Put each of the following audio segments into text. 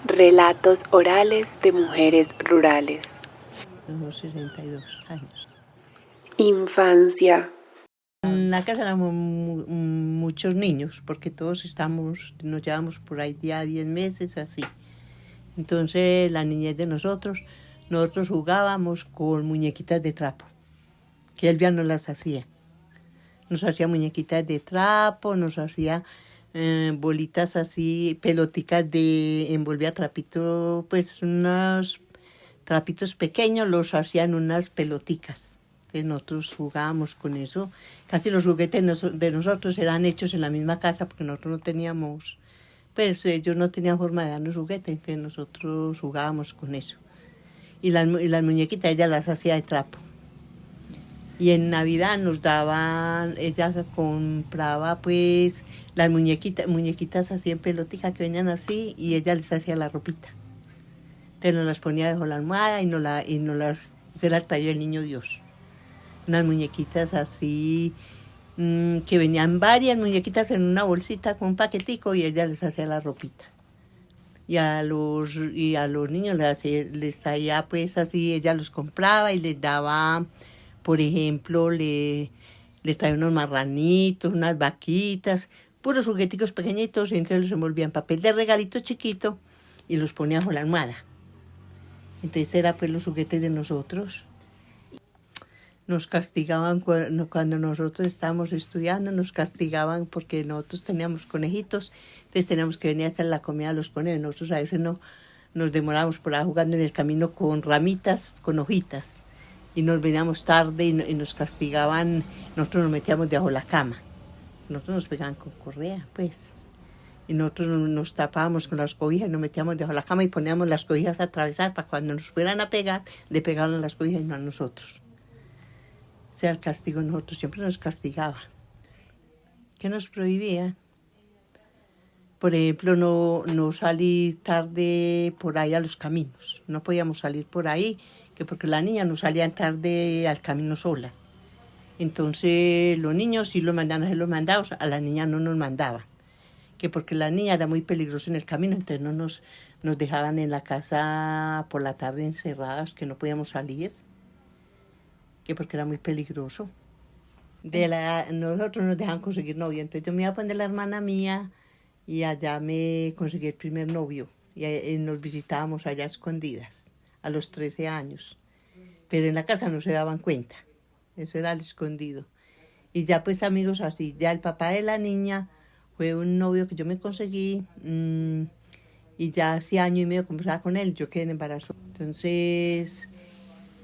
Relatos orales de mujeres rurales. Unos 62 años. Infancia. En la casa éramos muchos niños, porque todos nos llevamos por ahí ya 10 meses, así. Entonces, la niñez de nosotros jugábamos con muñequitas de trapo, que él ya no las hacía. Nos hacía muñequitas de trapo, nos hacía bolitas así, peloticas envolvía trapito, pues unos trapitos pequeños, los hacían unas peloticas. Que nosotros jugábamos con eso. Casi los juguetes de nosotros eran hechos en la misma casa, porque nosotros no teníamos, pues ellos no tenían forma de darnos juguetes, entonces nosotros jugábamos con eso. Y las muñequitas ella las hacía de trapo. Y en Navidad nos daban, ella compraba pues las muñequitas así en pelotica que venían así, y ella les hacía la ropita. Entonces nos las ponía bajo la almohada se las traía el niño Dios. Unas muñequitas así, que venían varias muñequitas en una bolsita con un paquetico, y ella les hacía la ropita. Y a los niños les traía pues así, ella los compraba y les daba, por ejemplo, les traía unos marranitos, unas vaquitas, puros jugueticos pequeñitos, y entonces los envolvía en papel de regalito chiquito y los ponía bajo la almohada. Entonces era pues los juguetes de nosotros. Nos castigaban cuando nosotros estábamos estudiando, nos castigaban porque nosotros teníamos conejitos, entonces teníamos que venir a hacer la comida a los conejos. Nosotros a veces no nos demorábamos por ahí jugando en el camino con ramitas, con hojitas, y nos veníamos tarde y nos castigaban. Nosotros nos metíamos debajo de la cama, nosotros nos pegaban con correa, pues, y nosotros nos tapábamos con las cobijas y nos metíamos debajo de la cama y poníamos las cobijas a atravesar para cuando nos fueran a pegar, le pegaban las cobijas y no a nosotros. O sea, el castigo, nosotros siempre nos castigaban. ¿Qué nos prohibían? Por ejemplo, no salir tarde por ahí a los caminos. No podíamos salir por ahí, que porque las niñas no salían tarde al camino solas. Entonces los niños sí los mandaban a hacer los mandados, a las niñas no nos mandaban. Que porque las niñas era muy peligroso en el camino, entonces no nos dejaban en la casa por la tarde encerradas, que no podíamos salir. Que porque era muy peligroso. Nosotros nos dejan conseguir novio, entonces yo me iba a poner la hermana mía y allá me conseguí el primer novio, y nos visitábamos allá escondidas a los 13 años, pero en la casa no se daban cuenta, eso era al escondido. Y ya pues amigos así, ya el papá de la niña fue un novio que yo me conseguí, y ya hace año y medio conversaba con él, yo quedé en embarazo. Entonces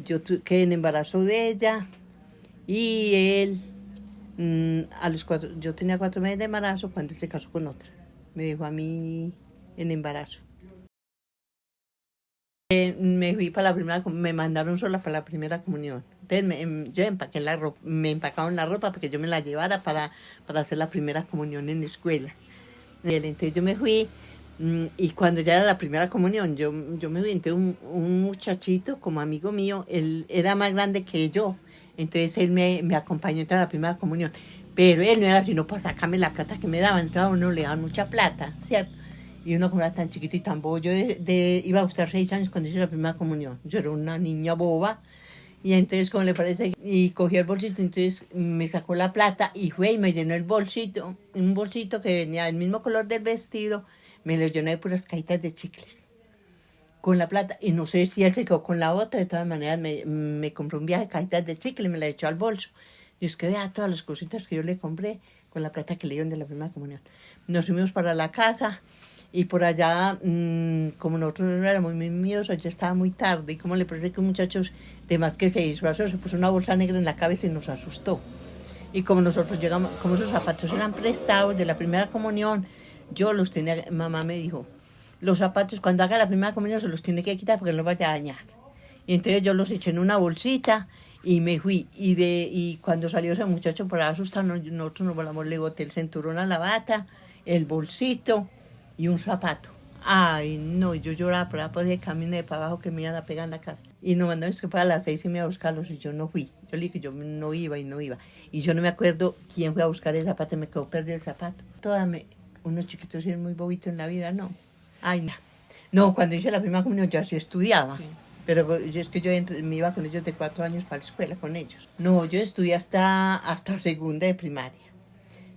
yo quedé en embarazo de ella, y él, yo tenía 4 meses de embarazo cuando él se casó con otra. Me dejó a mí en embarazo. Me fui para me mandaron sola para la primera comunión. Entonces yo me empacaron la ropa porque yo me la llevara para hacer la primera comunión en la escuela. Entonces yo me fui. Y cuando ya era la primera comunión, yo me vi, entonces un muchachito como amigo mío, él era más grande que yo, entonces él me acompañó a la primera comunión, pero él no era sino para sacarme la plata que me daban, entonces a uno le daban mucha plata, ¿cierto? Y uno como era tan chiquito y tan bobo, yo iba a estar 6 años cuando hice la primera comunión, yo era una niña boba, y entonces, como le parece, y cogió el bolsito, entonces me sacó la plata y fue y me llenó el bolsito, un bolsito que venía del mismo color del vestido, me lo llené de puras cajitas de chicles con la plata, y no sé si él se quedó con la otra. De todas maneras me compró un viaje de cajitas de chicles y me la echó al bolso. Y es que vea todas las cositas que yo le compré con la plata que le dieron de la primera comunión. Nos fuimos para la casa, y por allá, como nosotros no éramos muy miedosos, ya estaba muy tarde, y como le parece que un muchacho de más que se disfrazó, se puso una bolsa negra en la cabeza y nos asustó. Y como nosotros llegamos, como esos zapatos eran prestados de la primera comunión, yo los tenía, mamá me dijo, los zapatos cuando haga la primera comunión se los tiene que quitar porque no los vaya a dañar. Y entonces yo los eché en una bolsita y me fui. Y cuando salió ese muchacho por asustado, nosotros nos volamos, le boté el cinturón a la bata, el bolsito y un zapato. Ay, no, yo lloraba por ese camino de para abajo que me iban a pegar en la casa. Y nos mandaron que para las 6 y media a buscarlos, y yo no fui. Yo le dije que yo no iba y no iba. Y yo no me acuerdo quién fue a buscar el zapato, me quedó perdido el zapato. Unos chiquitos eran muy bobitos en la vida, no. Ay, no. No, cuando hice la primera comunión ya sí estudiaba. Sí. Pero es que me iba con ellos de 4 años para la escuela con ellos. No, yo estudié hasta segunda de primaria.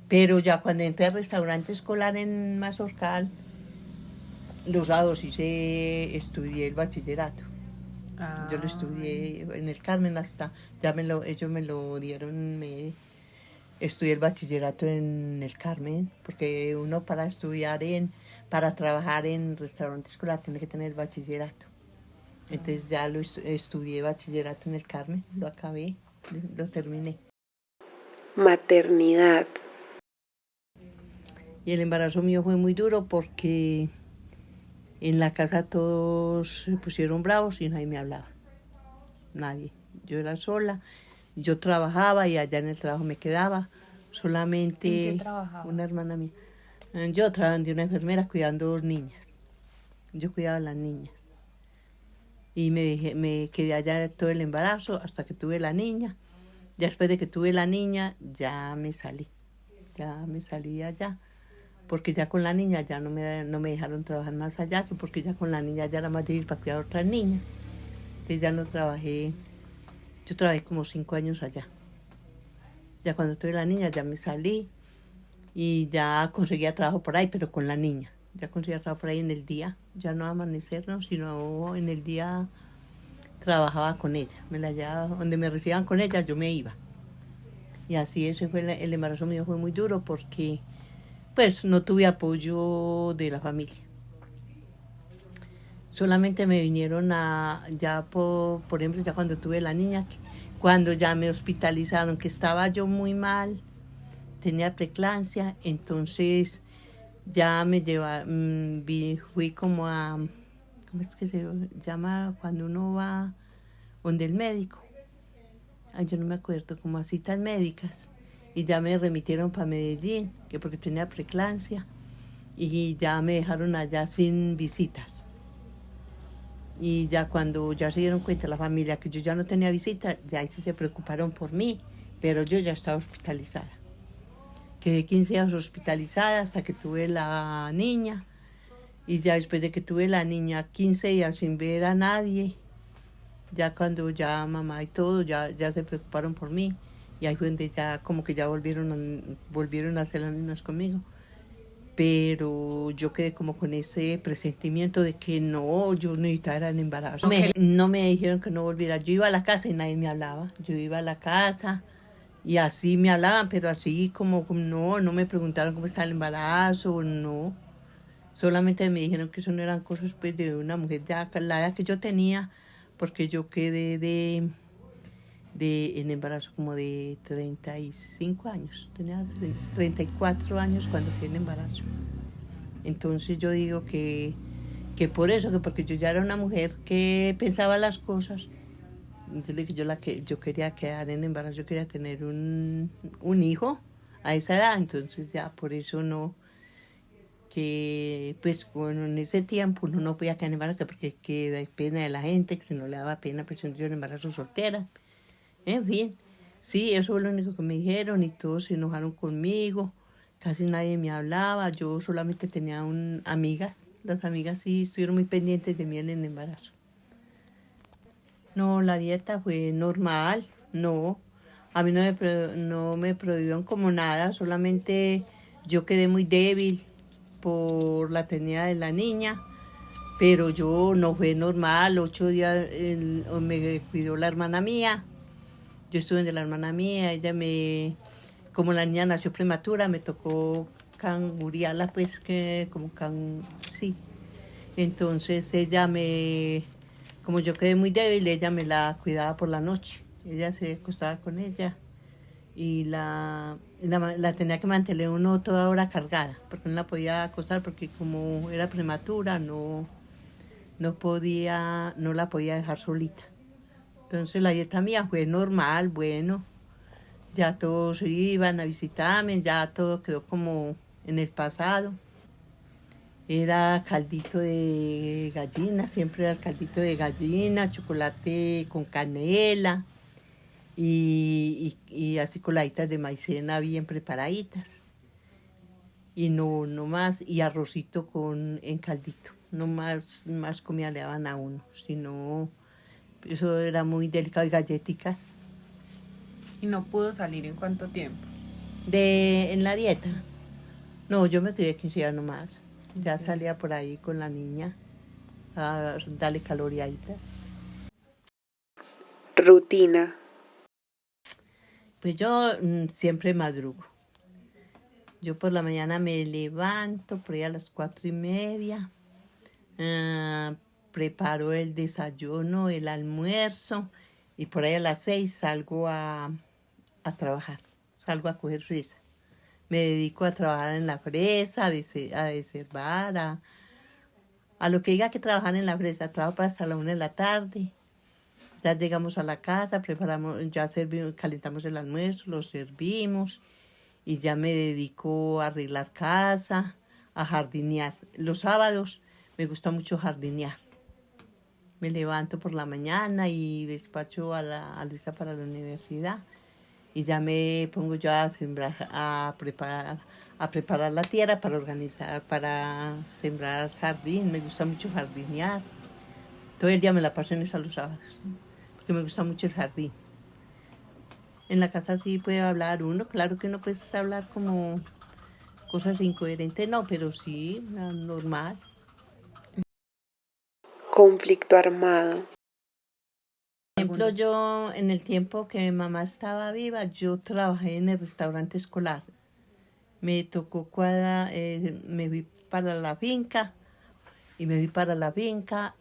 Pero ya cuando entré al restaurante escolar en Mazorcal, los sábados estudié el bachillerato. Yo lo estudié en el Carmen hasta, ellos me lo dieron, estudié el bachillerato en el Carmen, porque uno para trabajar en restaurante escolar tiene que tener el bachillerato. Entonces ya estudié bachillerato en el Carmen, lo acabé, lo terminé. Maternidad. Y el embarazo mío fue muy duro porque en la casa todos se pusieron bravos y nadie me hablaba. Nadie. Yo era sola, yo trabajaba y allá en el trabajo me quedaba. Solamente ¿En qué trabajaba? una hermana mía. Yo trabajaba de una enfermera cuidando 2 niñas. Yo cuidaba a las niñas. Y me quedé allá todo el embarazo hasta que tuve la niña. Ya después de que tuve la niña, ya me salí. Ya me salí allá. Porque ya con la niña ya no me dejaron trabajar más allá, porque ya con la niña ya era más difícil para cuidar a otras niñas. Entonces ya no trabajé. Yo trabajé como 5 años allá. Ya cuando tuve la niña ya me salí y ya conseguía trabajo por ahí, pero con la niña. Ya conseguía trabajo por ahí en el día, ya no amanecer, no, sino en el día trabajaba con ella. Donde me recibían con ella, yo me iba. Y así ese fue el embarazo mío, fue muy duro porque pues no tuve apoyo de la familia. Solamente me vinieron por ejemplo, ya cuando tuve la niña, cuando ya me hospitalizaron, que estaba yo muy mal, tenía preeclampsia, entonces ya me fui como a, ¿cómo es que se llama cuando uno va donde el médico? Ay, yo no me acuerdo, como a citas médicas. Y ya me remitieron para Medellín, que porque tenía preeclampsia, y ya me dejaron allá sin visitas. Y ya cuando ya se dieron cuenta la familia que yo ya no tenía visita, ya ahí sí se preocuparon por mí, pero yo ya estaba hospitalizada. Quedé 15 días hospitalizada hasta que tuve la niña. Y ya después de que tuve la niña, 15 días sin ver a nadie, ya cuando ya mamá y todo, ya se preocuparon por mí. Y ahí fue donde ya como que ya volvieron a hacer las mismas conmigo. Pero yo quedé como con ese presentimiento de que no, yo necesitaba el embarazo. No me dijeron que no volviera. Yo iba a la casa y nadie me hablaba. Yo iba a la casa y así me hablaban, pero así como no me preguntaron cómo estaba el embarazo, no. Solamente me dijeron que eso no eran cosas pues de una mujer ya la edad que yo tenía, porque yo quedé en embarazo como de 35 años. Tenía 34 años cuando quedé en embarazo. Entonces yo digo que por eso, que porque yo ya era una mujer que pensaba las cosas. Entonces yo quería quedar en embarazo, yo quería tener un hijo a esa edad, entonces ya por eso no, que pues bueno, en ese tiempo uno no podía quedar en embarazo porque que da pena de la gente, que si no le daba pena, pues yo en embarazo soltera. En fin, sí, eso fue lo único que me dijeron y todos se enojaron conmigo. Casi nadie me hablaba, yo solamente tenía amigas. Las amigas sí estuvieron muy pendientes de mí en el embarazo. No, la dieta fue normal, no. A mí no me prohibieron como nada, solamente yo quedé muy débil por la tenida de la niña, pero yo no fue normal. 8 días me cuidó la hermana mía. Yo estuve de la hermana mía, como la niña nació prematura, me tocó canguriarla, pues sí. Entonces como yo quedé muy débil, ella me la cuidaba por la noche. Ella se acostaba con ella y la tenía que mantener uno toda hora cargada, porque no la podía acostar, porque como era prematura, no la podía dejar solita. Entonces la dieta mía fue normal, bueno, ya todos iban a visitarme, ya todo quedó como en el pasado. Era caldito de gallina, siempre era el caldito de gallina, chocolate con canela y así coladitas de maicena bien preparaditas. Y no más, y arrocito en caldito, no más comida le daban a uno, sino eso era muy delicado y galletitas. ¿Y no pudo salir en cuánto tiempo? En la dieta, no, yo me quedé 15 días nomás, ya salía por ahí con la niña a darle caloriaditas. Rutina. Pues yo siempre madrugo. Yo por la mañana me levanto por ahí a las 4:30, preparo el desayuno, el almuerzo y por ahí a las 6 salgo a trabajar, salgo a coger fresa. Me dedico a trabajar en la fresa, a desherbar, a lo que diga que trabajar en la fresa. Trabajo hasta la 1 de la tarde. Ya llegamos a la casa, preparamos, ya calentamos el almuerzo, lo servimos y ya me dedico a arreglar casa, a jardinear. Los sábados me gusta mucho jardinear. Me levanto por la mañana y despacho a Luisa para la universidad y ya me pongo yo a sembrar, a preparar la tierra para organizar, para sembrar jardín. Me gusta mucho jardinear. Todo el día me la paso en eso los sábados, porque me gusta mucho el jardín. En la casa sí puede hablar uno, claro que no puedes hablar como cosas incoherentes, no, pero sí, normal. Conflicto armado. Por ejemplo, yo en el tiempo que mi mamá estaba viva, yo trabajé en el restaurante escolar. Me tocó me fui para la finca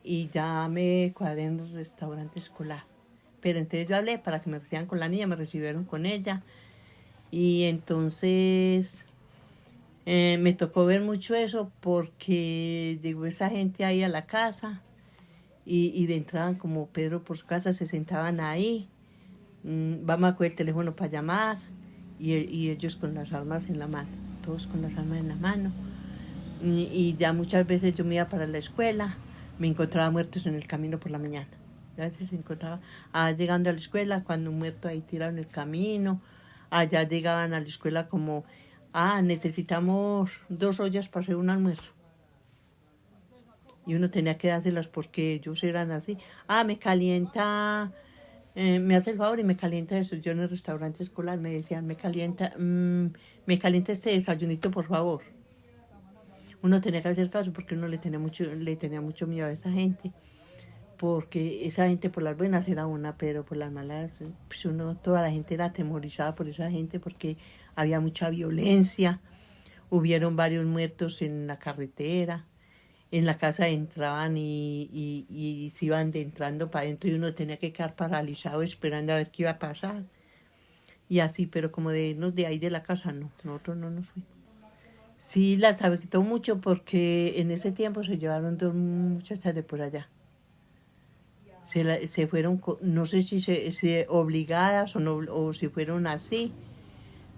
y ya me cuadré en el restaurante escolar. Pero entonces yo hablé para que me recibieran con la niña, me recibieron con ella. Y entonces me tocó ver mucho eso porque llegó esa gente ahí a la casa y de entrada como Pedro por su casa se sentaban ahí. Vamos a coger el teléfono para llamar y ellos con las armas en la mano, todos con las armas en la mano. Y ya muchas veces yo me iba para la escuela, me encontraba muertos en el camino por la mañana. A veces se encontraba llegando a la escuela, cuando un muerto ahí tirado en el camino. Allá llegaban a la escuela como, necesitamos 2 ollas para hacer un almuerzo. Y uno tenía que dárselas porque ellos eran así. Me calienta, me hace el favor y me calienta eso. Yo en el restaurante escolar me decían, me calienta este desayunito, por favor. Uno tenía que hacer caso porque uno le tenía mucho miedo a esa gente. Porque esa gente por las buenas era una, pero por las malas, pues toda la gente era atemorizada por esa gente porque había mucha violencia. Hubieron varios muertos en la carretera. En la casa entraban y se iban entrando para adentro y uno tenía que quedar paralizado esperando a ver qué iba a pasar. Y así, pero como de irnos de ahí de la casa, no, nosotros no nos fuimos. Sí, las afectó mucho porque en ese tiempo se llevaron 2 muchachas de por allá. Se fueron, no sé si obligadas o si fueron así,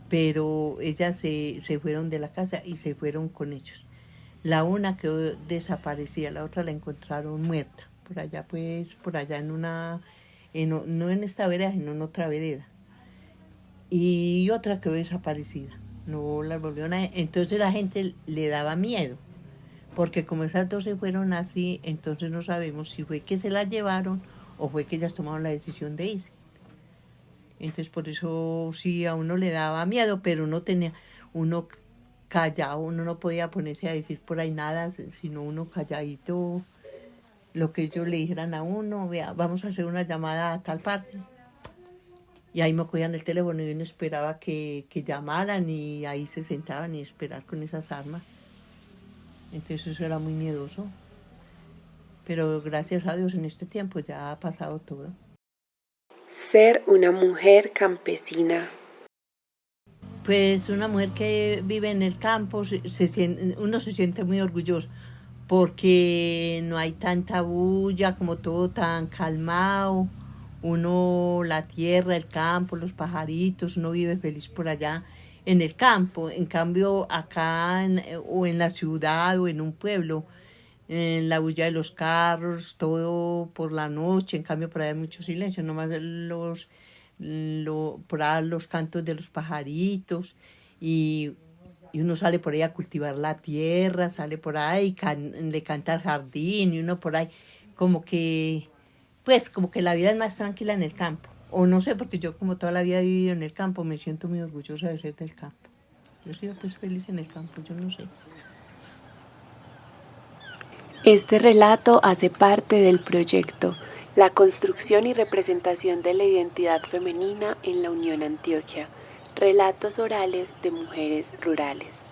pero ellas se fueron de la casa y se fueron con ellos. La una quedó desaparecida, la otra la encontraron muerta, por allá no en esta vereda, sino en otra vereda. Y otra quedó desaparecida, no la volvieron a ver. Entonces la gente le daba miedo, porque como esas 2 se fueron así, entonces no sabemos si fue que se las llevaron o fue que ellas tomaron la decisión de irse. Entonces por eso sí a uno le daba miedo, pero uno callado, uno no podía ponerse a decir por ahí nada, sino uno calladito, lo que ellos le dijeran a uno, vea, vamos a hacer una llamada a tal parte. Y ahí me cogían el teléfono y uno esperaba que llamaran y ahí se sentaban y esperar con esas armas. Entonces eso era muy miedoso. Pero gracias a Dios en este tiempo ya ha pasado todo. Ser una mujer campesina. Pues una mujer que vive en el campo, uno se siente muy orgulloso porque no hay tanta bulla, como todo tan calmado. Uno, la tierra, el campo, los pajaritos, uno vive feliz por allá en el campo. En cambio, acá o en la ciudad o en un pueblo, en la bulla de los carros, todo por la noche. En cambio, por allá hay mucho silencio, nomás por ahí los cantos de los pajaritos y y uno sale por ahí a cultivar la tierra, sale por ahí, le canta al jardín y uno por ahí, como que, pues como que la vida es más tranquila en el campo. O no sé, porque yo como toda la vida he vivido en el campo, me siento muy orgullosa de ser del campo. Yo he sido pues feliz en el campo, yo no sé. Este relato hace parte del proyecto La construcción y representación de la identidad femenina en la Unión Antioquia. Relatos orales de mujeres rurales.